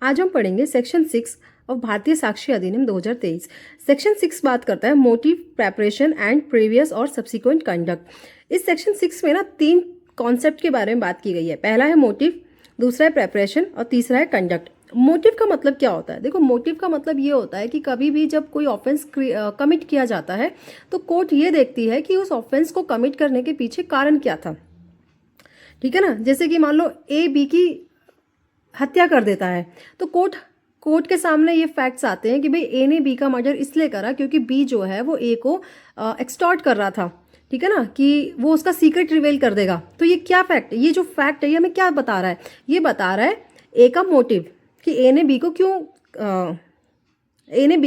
आज हम पढ़ेंगे सेक्शन 6 ऑफ भारतीय साक्ष्य अधिनियम 2023। सेक्शन 6 बात करता है मोटिव, प्रेपरेशन एंड प्रीवियस और सब्सिक्वेंट कंडक्ट। इस सेक्शन 6 में ना 3 कॉन्सेप्ट के बारे में बात की गई है। पहला है मोटिव, दूसरा है प्रेपरेशन और तीसरा है कंडक्ट। मोटिव का मतलब क्या होता है? देखो, मोटिव का मतलब ये होता है कि कभी भी जब कोई ऑफेंस कमिट किया जाता है तो कोर्ट ये देखती है कि उस ऑफेंस को कमिट करने के पीछे कारण क्या था। ठीक है ना। जैसे कि मान लो ए बी की हत्या कर देता है तो कोर्ट के सामने ये फैक्ट्स आते हैं कि भाई ए ने बी का मर्डर इसलिए करा क्योंकि बी जो है वो ए को एक्सटॉर्ट कर रहा था। ठीक है ना, कि वो उसका सीक्रेट रिवेल कर देगा। तो ये क्या फैक्ट है? ये जो फैक्ट है ये हमें क्या बता रहा है? ये बता रहा है ए का मोटिव, कि ए ने बी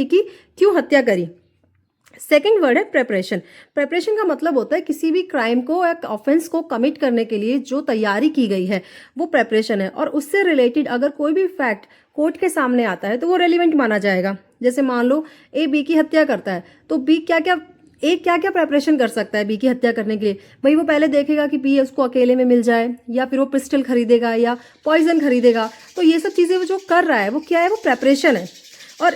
की क्यों हत्या करी। सेकेंड वर्ड है प्रेपरेशन। प्रेपरेशन का मतलब होता है किसी भी क्राइम को या ऑफेंस को कमिट करने के लिए जो तैयारी की गई है वो प्रेपरेशन है। और उससे रिलेटेड अगर कोई भी फैक्ट कोर्ट के सामने आता है तो वो रेलिवेंट माना जाएगा। जैसे मान लो ए बी की हत्या करता है तो बी क्या क्या प्रेपरेशन कर सकता है बी की हत्या करने के लिए? भाई वो पहले देखेगा कि बी उसको अकेले में मिल जाए, या फिर वो पिस्टल खरीदेगा या पॉइजन खरीदेगा। तो ये सब चीज़ें वो जो कर रहा है वो क्या है? वो प्रेपरेशन है। और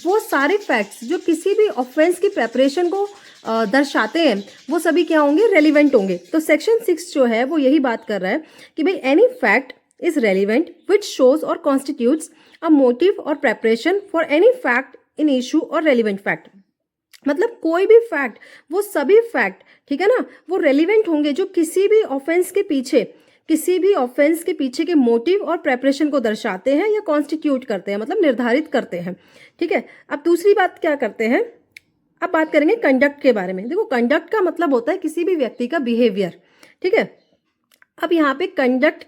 वो सारे फैक्ट्स जो किसी भी ऑफेंस की प्रेपरेशन को दर्शाते हैं वो सभी क्या होंगे? रेलिवेंट होंगे। तो सेक्शन 6 जो है वो यही बात कर रहा है कि भाई any fact is relevant which shows और कॉन्स्टिट्यूट्स अ मोटिव और preparation for any fact in issue और रेलिवेंट फैक्ट। मतलब कोई भी फैक्ट, वो सभी फैक्ट, ठीक है ना, वो रेलिवेंट होंगे जो किसी भी ऑफेंस के पीछे के मोटिव और प्रेपरेशन को दर्शाते हैं या कॉन्स्टिट्यूट करते हैं, मतलब निर्धारित करते हैं। ठीक है। अब दूसरी बात क्या करते हैं? अब बात करेंगे कंडक्ट के बारे में। देखो, कंडक्ट का मतलब होता है किसी भी व्यक्ति का बिहेवियर। ठीक है। अब यहाँ पे कंडक्ट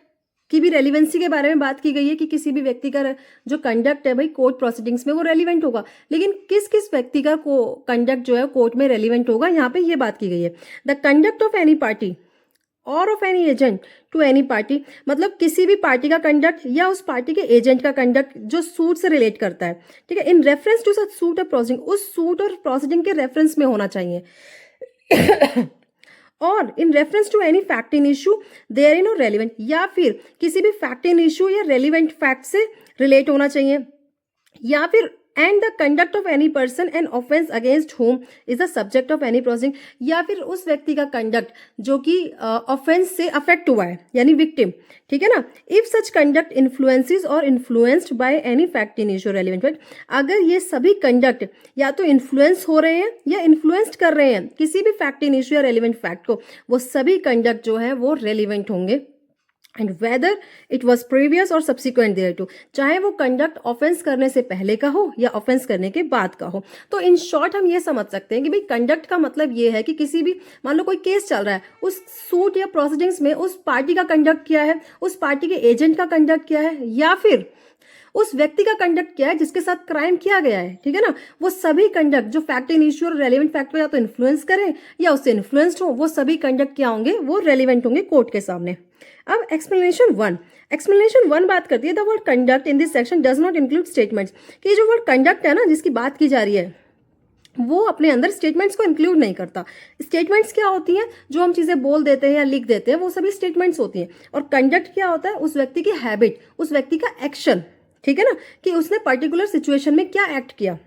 की भी रेलिवेंसी के बारे में बात की गई है कि किसी भी व्यक्ति का जो कंडक्ट है भाई कोर्ट प्रोसीडिंग्स में वो रेलिवेंट होगा। लेकिन किस किस व्यक्ति का कंडक्ट जो है कोर्ट में रेलिवेंट होगा, यहाँ पे ये बात की गई है। The conduct of any party or of any agent to any party, मतलब किसी भी पार्टी का कंडक्ट या उस पार्टी के एजेंट का कंडक्ट जो सूट से रिलेट करता है। ठीक है। In reference to such suit और प्रोसीडिंग, उस सूट और प्रोसीडिंग के रेफरेंस में होना चाहिए। और in reference to any fact in issue therein और रेलिवेंट, या फिर किसी भी फैक्ट इन इशू या रेलिवेंट फैक्ट से रिलेट होना चाहिए। या फिर and the conduct of any person and offence against whom is the subject of any proceeding, या फिर उस व्यक्ति का कंडक्ट जो कि ऑफेंस से अफेक्ट हुआ है, यानी विक्टिम। ठीक है ना। इफ सच कंडक्ट इन्फ्लुएंसेस और influenced by any fact in issue relevant fact, अगर ये सभी कंडक्ट या तो इन्फ्लुएंस हो रहे हैं या इन्फ्लुएंस्ड कर रहे हैं किसी भी फैक्ट इन इशू या रेलिवेंट फैक्ट को, वो सभी कंडक्ट जो है वो रेलिवेंट होंगे। And whether it was previous और सब्सिक्वेंट देयर टू, चाहे वो कंडक्ट ऑफेंस करने से पहले का हो या ऑफेंस करने के बाद का हो। तो इन शॉर्ट हम ये समझ सकते हैं कि भाई कंडक्ट का मतलब ये है कि किसी भी, मान लो कोई केस चल रहा है, उस सूट या प्रोसीडिंग्स में उस पार्टी का कंडक्ट क्या है, उस पार्टी के एजेंट का कंडक्ट क्या है, या फिर उस व्यक्ति का कंडक्ट क्या है जिसके साथ क्राइम किया गया है। ठीक है ना। वो सभी कंडक्ट जो फैक्ट इन इश्यू और रेलिवेंट फैक्ट को या तो इन्फ्लुएंस करें या उससे इन्फ्लुएंस्ड हो, वो सभी कंडक्ट क्या होंगे? वो रेलिवेंट होंगे कोर्ट के सामने। अब एक्सप्लेनेशन वन बात करती है the word conduct in this section does not include statements, कि जो वर्ड कंडक्ट है ना जिसकी बात की जा रही है वो अपने अंदर स्टेटमेंट्स को इंक्लूड नहीं करता। स्टेटमेंट्स क्या होती हैं? जो हम चीज़ें बोल देते हैं या लिख देते हैं वो सभी स्टेटमेंट्स होती हैं। और कंडक्ट क्या होता है? उस व्यक्ति की हैबिट, उस व्यक्ति का एक्शन। ठीक है ना, कि उसने पर्टिकुलर सिचुएशन में क्या एक्ट किया।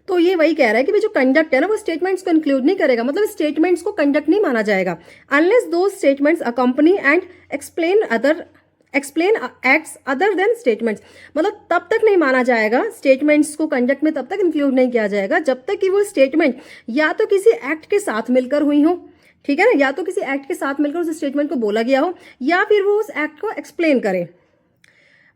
तो ये वही कह रहा है कि भाई जो कंडक्ट है ना वो स्टेटमेंट्स को इंक्लूड नहीं करेगा, मतलब स्टेटमेंट्स को कंडक्ट नहीं माना जाएगा अनलेस दो statements accompany and explain acts other than statements, मतलब तब तक नहीं माना जाएगा, स्टेटमेंट्स को कंडक्ट में तब तक इंक्लूड नहीं किया जाएगा जब तक कि वो स्टेटमेंट या तो किसी एक्ट के साथ मिलकर हुई हो। ठीक है ना, या तो किसी एक्ट के साथ मिलकर उस स्टेटमेंट को बोला गया हो, या फिर वो उस एक्ट को एक्सप्लेन करे।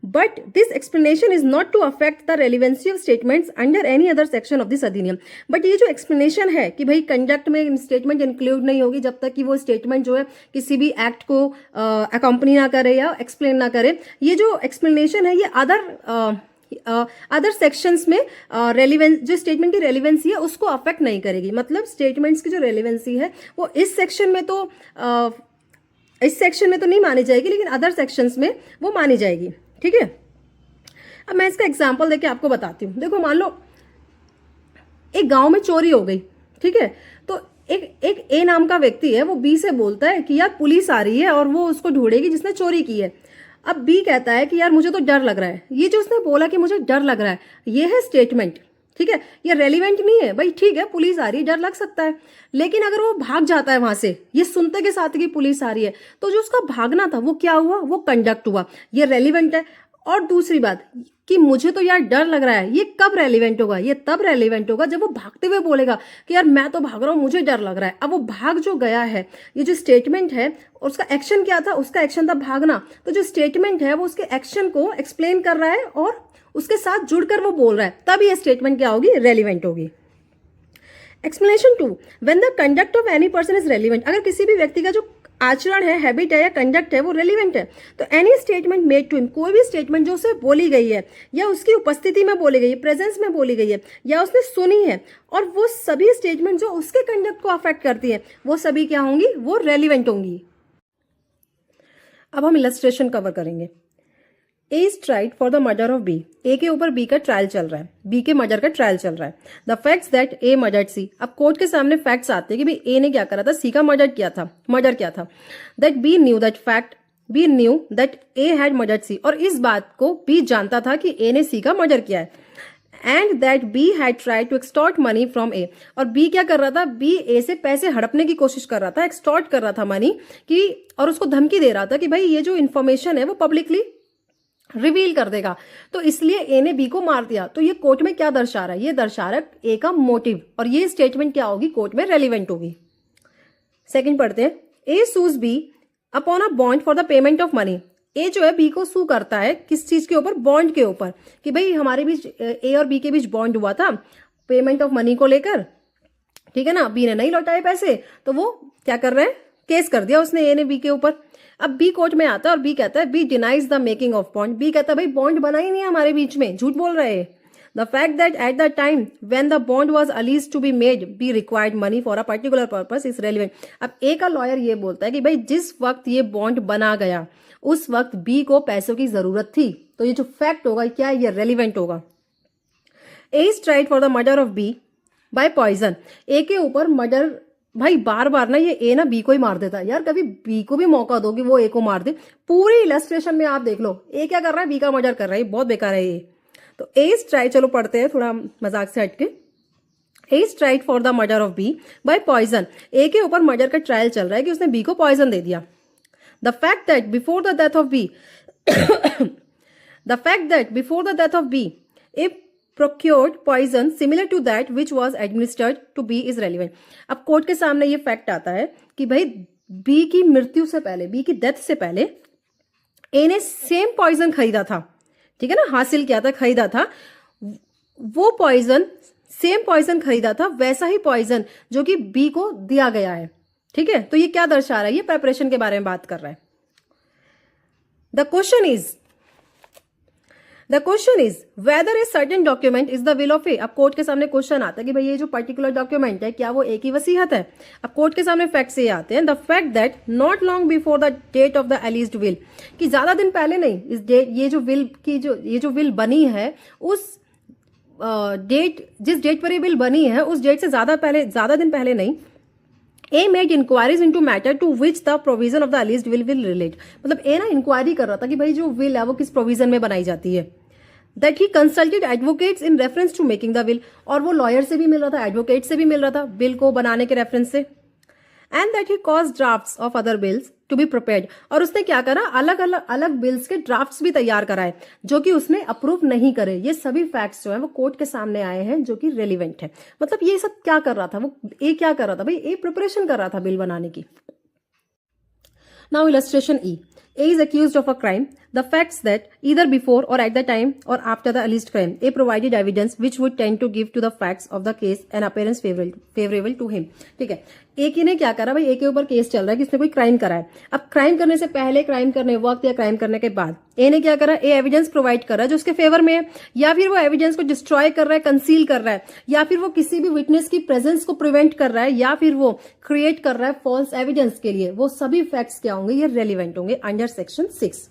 But this explanation is not to affect the relevancy of statements under any other section of this अधिनियम। बट ये जो एक्सप्लेनेशन है कि भाई कंडक्ट में स्टेटमेंट इंक्लूड नहीं होगी जब तक कि वो स्टेटमेंट जो है किसी भी एक्ट को अकम्पनी ना करे या एक्सप्लेन ना करे, ये जो एक्सप्लेनेशन है ये अदर सेक्शंस में जो स्टेटमेंट की रेलिवेंसी है उसको अफेक्ट नहीं करेगी। मतलब स्टेटमेंट्स की जो रेलिवेंसी है वो इस सेक्शन में तो नहीं मानी जाएगी, लेकिन अदर सेक्शंस में वो मानी जाएगी। ठीक है। अब मैं इसका एग्जांपल देके आपको बताती हूँ। देखो, मान लो एक गांव में चोरी हो गई। ठीक है। तो एक ए नाम का व्यक्ति है, वो बी से बोलता है कि यार पुलिस आ रही है और वो उसको ढूंढेगी जिसने चोरी की है। अब बी कहता है कि यार मुझे तो डर लग रहा है। ये जो उसने बोला कि मुझे डर लग रहा है, ये है स्टेटमेंट, ठीक है, ये रेलिवेंट नहीं है भाई। ठीक है, पुलिस आ रही है, डर लग सकता है, लेकिन अगर वो भाग जाता है वहां से ये सुनते के साथ कि पुलिस आ रही है, तो जो उसका भागना था वो क्या हुआ, वो कंडक्ट हुआ, ये रेलिवेंट है। और दूसरी बात कि मुझे तो यार डर लग रहा है, ये कब रेलिवेंट होगा, ये तब रेलिवेंट होगा जब वो भागते हुए बोलेगा कि यार मैं तो भाग रहा हूं, मुझे डर लग रहा है। अब वो भाग जो गया है, ये जो स्टेटमेंट है, उसका एक्शन क्या था, उसका एक्शन था भागना। तो जो स्टेटमेंट है वो उसके एक्शन को एक्सप्लेन कर रहा है और उसके साथ जुड़कर वो बोल रहा है, तब ये स्टेटमेंट क्या होगी, रेलिवेंट होगी। Explanation 2, when the conduct of any person is relevant, अगर किसी भी व्यक्ति का जो आचरण है, हैबिट है या कंडक्ट है वो रेलिवेंट है, तो any statement made to him, कोई भी स्टेटमेंट जो उसे बोली गई है या उसकी उपस्थिति में बोली गई है, प्रेजेंस में बोली गई है या उसने सुनी है, और वो सभी स्टेटमेंट जो उसके कंडक्ट को अफेक्ट करती है, वो सभी क्या होंगी, वो रेलिवेंट होंगी। अब हम इलस्ट्रेशन कवर करेंगे। A is tried for the murder of B, A के ऊपर बी का ट्रायल चल रहा है, बी के मर्डर का ट्रायल चल रहा है। The facts that A murdered C, अब कोर्ट के सामने फैक्ट्स आते हैं कि भाई ए ने क्या करा था, सी का मर्डर क्या था। That B knew that A had murdered C, और इस बात को बी जानता था कि ए ने सी का मर्डर किया है। And that B had tried to extort money from A, और बी क्या कर रहा था, बी ए से पैसे हड़पने की कोशिश कर रहा था, एक्सटॉर्ट कर रहा था मनी की, और उसको धमकी दे रहा था कि भाई ये जो इन्फॉर्मेशन है वो पब्लिकली रिवील कर देगा, तो इसलिए ए ने बी को मार दिया। तो ये कोर्ट में क्या दर्शा रहा है, ये दर्शा रहा है ए का मोटिव, और ये स्टेटमेंट क्या होगी, कोर्ट में रेलिवेंट होगी। सेकंड पढ़ते हैं, A sues B upon a bond for the payment of money, A जो है बी को सू करता है किस चीज के ऊपर, बॉन्ड के ऊपर, कि भाई हमारे बीच ए और बी के बीच बॉन्ड हुआ था पेमेंट ऑफ मनी को लेकर, ठीक है ना, बी ने नहीं लौटाए पैसे, तो वो क्या कर रहे हैं, केस कर दिया उसने ए ने बी के ऊपर। अब बी कोर्ट में आता है और बी कहता है, B denies the making of bond, B कहता है भाई बॉन्ड बना ही नहीं है हमारे बीच में, झूठ बोल रहे हैं। The fact that at the time when the bond was alleged to be made B required money for a particular purpose is relevant. अब ए का लॉयर ये बोलता है कि भाई जिस वक्त ये बॉन्ड बना गया उस वक्त बी को पैसों की जरूरत थी, तो ये जो फैक्ट होगा क्या है, ये रेलिवेंट होगा। A is tried for the murder of B by poison, A के ऊपर मर्डर, भाई बार बार ना ये ए ना बी को ही मार देता है यार, कभी बी को भी मौका दो कि वो ए को मार दे। पूरी इलस्ट्रेशन में आप देख लो ए क्या कर रहा है, बी का मर्डर कर रहा है, बहुत बेकार है ये। तो ए इज ट्राइड, चलो पढ़ते हैं थोड़ा मजाक से हटके। A is tried for the murder of B by poison, A के ऊपर मर्डर का ट्रायल चल रहा है कि उसने बी को पॉइजन दे दिया। The fact that before the death of B the fact that before the death of B A procured poison similar to that which was administered to B is relevant। अब court के सामने ये fact आता है कि भाई B की मृत्यु से पहले, बी की डेथ से पहले ए ने सेम पॉइजन खरीदा था, ठीक है ना, हासिल किया था, खरीदा था, वो पॉइजन, सेम पॉइजन खरीदा था, वैसा ही पॉइजन जो कि बी को दिया गया है, ठीक है। तो ये क्या दर्शा रहा है, ये प्रेपरेशन के बारे में बात कर रहा है। The question is whether a certain document is the will of A. अब कोर्ट के सामने क्वेश्चन आता है कि भाई ये जो पर्टिकुलर डॉक्यूमेंट है क्या वो ए की वसीयत है। अब कोर्ट के सामने फैक्ट्स ये आते हैं, the fact that not long before the date of the alleged will, कि ज्यादा दिन पहले नहीं, इस डेट, ये जो विल बनी है उस डेट, जिस डेट पर ये विल बनी है उस डेट से ज्यादा दिन पहले नहीं, A made inquiries into matter to which the provision of the alleged will relate. मतलब ए ना इंक्वायरी कर रहा था कि भाई जो विल है वो किस प्रोविजन में बनाई जाती है। That he consulted advocates in reference to making the will, और वो लॉयर से भी मिल रहा था, एडवोकेट से भी मिल रहा था बिल को बनाने के रेफरेंस से। And that he cause drafts of other wills to be prepared, और उसने क्या करा, अलग बिल्स के ड्राफ्ट्स भी तैयार कराए जो कि उसने अप्रूव नहीं करे। ये सभी फैक्ट्स जो है वो कोर्ट के सामने आए हैं जो कि रेलिवेंट है। मतलब ये सब क्या कर रहा था, वो ए क्या कर रहा था, भाई ए प्रिपरेशन कर रहा था बिल बनाने की। Now illustration E, A is accused of a crime. The facts that either before or at the time or after the alleged crime, A provided evidence which would tend to give to the facts of the case an appearance favorable to him। ठीक है, ए की ने क्या करा, भाई ए के ऊपर case चल रहा है कि इसने कोई क्राइम करा है। अब क्राइम करने से पहले, क्राइम करने वक्त या क्राइम करने के बाद ए ने क्या करा, ए एविडेंस प्रोवाइड कर रहा है जो उसके फेवर में है, या फिर वो एविडेंस को डिस्ट्रॉय कर रहा है, कंसील कर रहा है, या फिर वो किसी भी विटनेस की प्रेजेंस को प्रिवेंट कर रहा है, या फिर वो क्रिएट कर रहा है फॉल्स एविडेंस के लिए। वो सभी फैक्ट्स क्या होंगे, ये रेलिवेंट होंगे अंडर सेक्शन 6।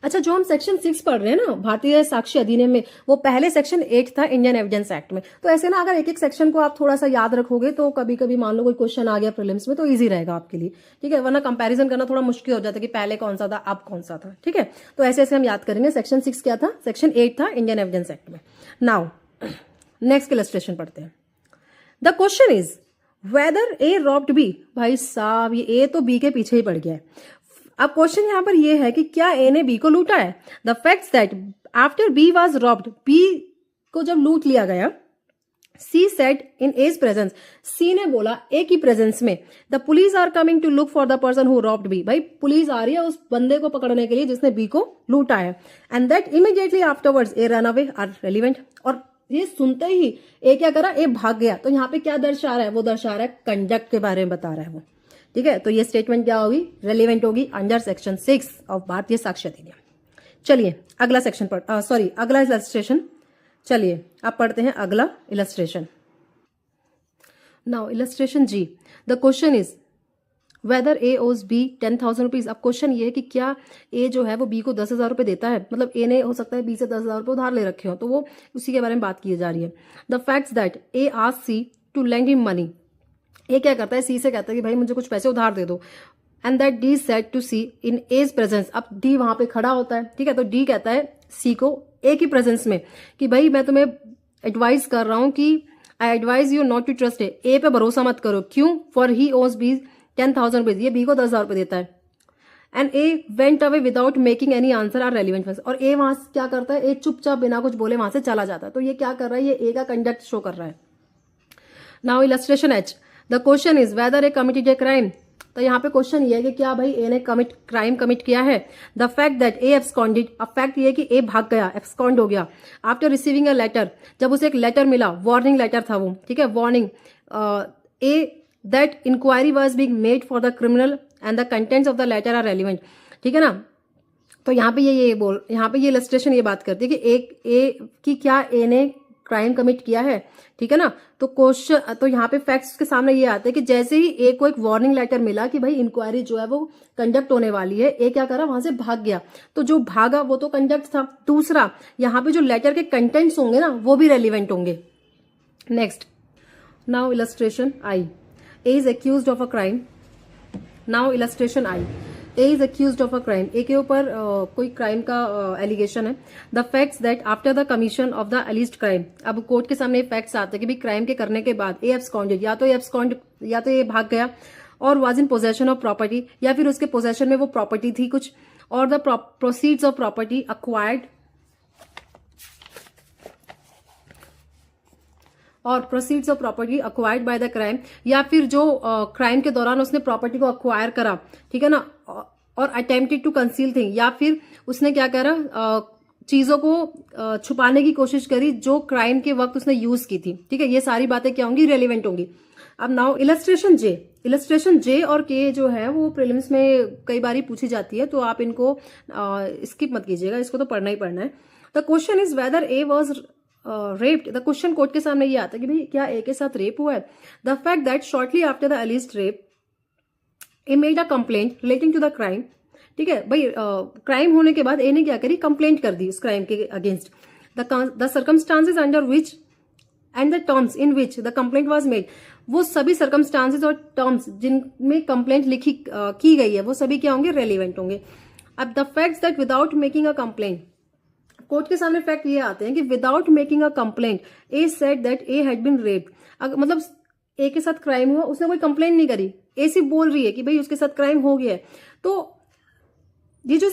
अच्छा, जो हम सेक्शन 6 पढ़ रहे हैं ना भारतीय साक्ष्य अधिनियम में, वो पहले सेक्शन 8 था इंडियन एविडेंस एक्ट में। तो ऐसे ना अगर एक एक सेक्शन को आप थोड़ा सा याद रखोगे तो कभी कभी मान लो कोई क्वेश्चन आ गया प्रीलिम्स में तो इजी रहेगा आपके लिए, ठीक है। वरना कंपैरिजन करना थोड़ा मुश्किल हो जाता है कि पहले कौन सा था अब कौन सा था, ठीक है। तो ऐसे ऐसे हम याद करेंगे। सेक्शन 6 क्या था? सेक्शन 8 था इंडियन एविडेंस एक्ट में। नाउ नेक्स्ट इलस्ट्रेशन पढ़ते हैं। The question is whether A robbed B. भाई साहब, ये ए तो बी के पीछे ही पड़ गया है। अब क्वेश्चन यहां पर ये है कि क्या ए ने बी को लूटा है। The facts that after B was robbed, B को जब लूट लिया गया, C said in A's presence, C ने बोला ए की प्रेजेंस में, the police are coming to look for the person who robbed B. भाई पुलिस आ रही है उस बंदे को पकड़ने के लिए जिसने बी को लूटा है। And that immediately afterwards A ran away are relevant. और ये सुनते ही ए क्या करा? ए भाग गया। तो यहाँ पे क्या दर्शा रहा है? वो दर्शा रहा है कंडक्ट के बारे में बता रहा है वो, ठीक है। तो ये स्टेटमेंट क्या होगी? रेलिवेंट होगी अंडर सेक्शन 6 ऑफ भारतीय साक्ष्य अधिनियम। चलिए अगला सेक्शन अगला इलस्ट्रेशन। चलिए अब पढ़ते हैं अगला illustration. Now illustration G, the question is whether A owes B 10,000 rupees. अब क्वेश्चन ये है कि क्या ए जो है वो बी को 10,000 रुपए देता है। मतलब ए ने हो सकता है बी से 10,000 रुपए उधार ले रखे हो, तो वो उसी के बारे में बात की जा रही है। The facts that A ask C to lend him money. A क्या करता है? सी से कहता है कि भाई मुझे कुछ पैसे उधार दे दो। And that D said to C in A's presence. अब डी वहां पे खड़ा होता है, ठीक है। तो डी कहता है सी को ए की प्रेजेंस में कि भाई मैं तुम्हें एडवाइस कर रहा हूं कि I advise you not to trust A पे भरोसा मत करो। क्यों? फॉर ही ओज बी 10,000 रुपीज। ये बी को 10,000 रुपए देता है। And A went away without making any answer are relevant. और ए वहां से क्या करता है? ए चुपचाप बिना कुछ बोले वहां से चला जाता है। तो ये क्या कर रहा है? ये ए का कंडक्ट शो कर रहा है। Now illustration H, the question is whether A committed a crime. तो यहाँ पे क्वेश्चन ये है कि क्या भाई ए ने क्राइम कमिट किया है। The fact that A absconded. अब फैक्ट ये है कि ए भाग गया, एब्सकॉन्ड हो गया। आफ्टर रिसीविंग अ लेटर, जब उसे एक लेटर मिला, वार्निंग लेटर था वो, ठीक है, warning. A that inquiry was being made for the criminal and the contents of the letter are relevant, ठीक है ना। तो यहाँ पे यहाँ पे ये इलस्ट्रेशन ये बात करती है कि ए की क्या ए ने क्राइम कमिट किया है, ठीक है ना। तो क्वेश्चन, तो यहाँ पे फैक्ट्स के सामने ये आते हैं कि जैसे ही ए को एक वार्निंग लेटर मिला कि भाई इंक्वायरी जो है वो कंडक्ट होने वाली है, ए क्या करा? वहां से भाग गया। तो जो भागा वो तो कंडक्ट था। दूसरा, यहाँ पे जो लेटर के कंटेंट्स होंगे ना वो भी रेलिवेंट होंगे। Next, now illustration I, A is accused of a crime. Now illustration I, A is accused of a crime. A के ऊपर कोई क्राइम का एलिगेशन है। The facts that after the commission of the alleged crime. अब court के सामने facts आते हैं कि भाई क्राइम के करने के बाद ए एब्सकॉन्डेड, या तो ये भाग गया, और was in possession of property, या फिर उसके पोजेशन में वो प्रॉपर्टी थी कुछ, और the proceeds of property acquired, और proceeds of property acquired by the crime, या फिर जो क्राइम के दौरान उसने प्रॉपर्टी को अक्वायर करा, ठीक है ना, और अटेम्प्टेड टू कंसील थिंग, या फिर उसने क्या करा? चीजों को छुपाने की कोशिश करी जो क्राइम के वक्त उसने यूज की थी, ठीक है। ये सारी बातें क्या होंगी? रेलिवेंट होंगी। अब नाउ इलस्ट्रेशन जे, इलस्ट्रेशन जे और के जो है वो प्रीलिम्स में कई बार पूछी जाती है, तो आप इनको स्किप मत कीजिएगा, इसको तो पढ़ना ही पढ़ना है। The question is whether A was raped. The question court के सामने ये आता है कि भाई क्या ए के साथ रेप हुआ है। The fact that shortly after the alleged rape A made a complaint relating to the crime, ठीक है भाई। क्राइम होने के बाद ए ने क्या करी? कंप्लेंट कर दी उस क्राइम के against. The circumstances under which and the terms in which the complaint was made. वो सभी सर्कमस्टांसेस और टर्म्स जिनमें कंप्लेंट की गई है वो सभी क्या होंगे? रेलिवेंट होंगे। अब the facts that without making a complaint, court के सामने फैक्ट ये आते हैं कि without making a complaint A said that A had been raped. मतलब ए के साथ क्राइम हुआ, उसने कोई कंप्लेंट नहीं करी, ए सिर्फ बोल रही है कि भाई उसके साथ क्राइम हो गया है। तो ये जो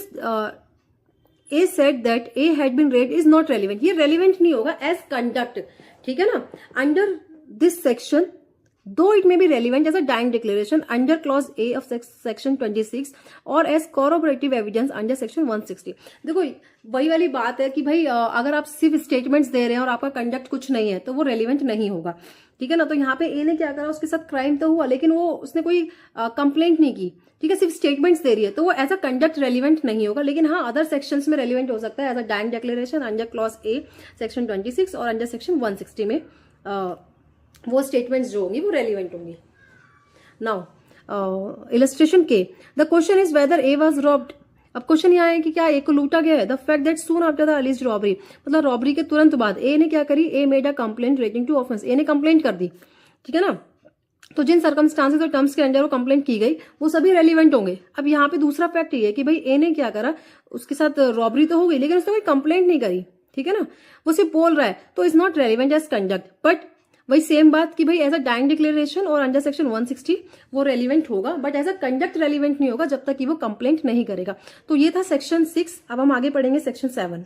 A said that A had been raped is not relevant, ये रेलिवेंट नहीं होगा एज कंडक्ट, ठीक है ना। Under this section though it may be relevant as a dying declaration under clause A of section 26 और as corroborative evidence under section 160। देखो वही वाली बात है कि भाई अगर आप सिर्फ स्टेटमेंट्स दे रहे हैं और आपका कंडक्ट कुछ नहीं है तो वो रेलिवेंट नहीं होगा, ठीक है ना। तो यहाँ पे ए ने क्या करा? उसके साथ क्राइम तो हुआ लेकिन वो उसने कोई कंप्लेंट नहीं की, ठीक है, सिर्फ स्टेटमेंट्स दे रही है, तो वो एज अ कंडक्ट रेलिवेंट नहीं होगा। लेकिन हाँ अदर सेक्शंस में रेलिवेंट हो सकता है as a dying declaration under clause A section 26 और अंडर सेक्शन 160 में वो स्टेटमेंट्स जो होंगी वो रेलिवेंट होंगी। Now illustration K, the question is whether A was robbed अब क्वेश्चन यहाँ है कि क्या ए को लूटा गया है। The fact that soon after the alleged robbery, मतलब रॉबरी के तुरंत बाद ए ने क्या करी, A made a complaint relating to offence, A ने कंप्लेंट कर दी, ठीक है ना। तो जिन सर्कमस्टांसेस और टर्म्स के अंडर वो कंप्लेंट की गई वो सभी रेलिवेंट होंगे। अब यहाँ पे दूसरा फैक्ट ये है कि भाई ए ने क्या करा, उसके साथ रॉबरी तो हो गई लेकिन उसने कोई कंप्लेंट नहीं करी, ठीक है ना, वो सिर्फ बोल रहा है, तो is not relevant as conduct. But वही सेम बात कि भाई एज अ डाइंग डिक्लेरेशन और अंडर सेक्शन 160 वो रेलिवेंट होगा, but as a conduct relevant नहीं होगा जब तक कि वो कंप्लेंट नहीं करेगा। तो ये था सेक्शन 6। अब हम आगे पढ़ेंगे सेक्शन 7।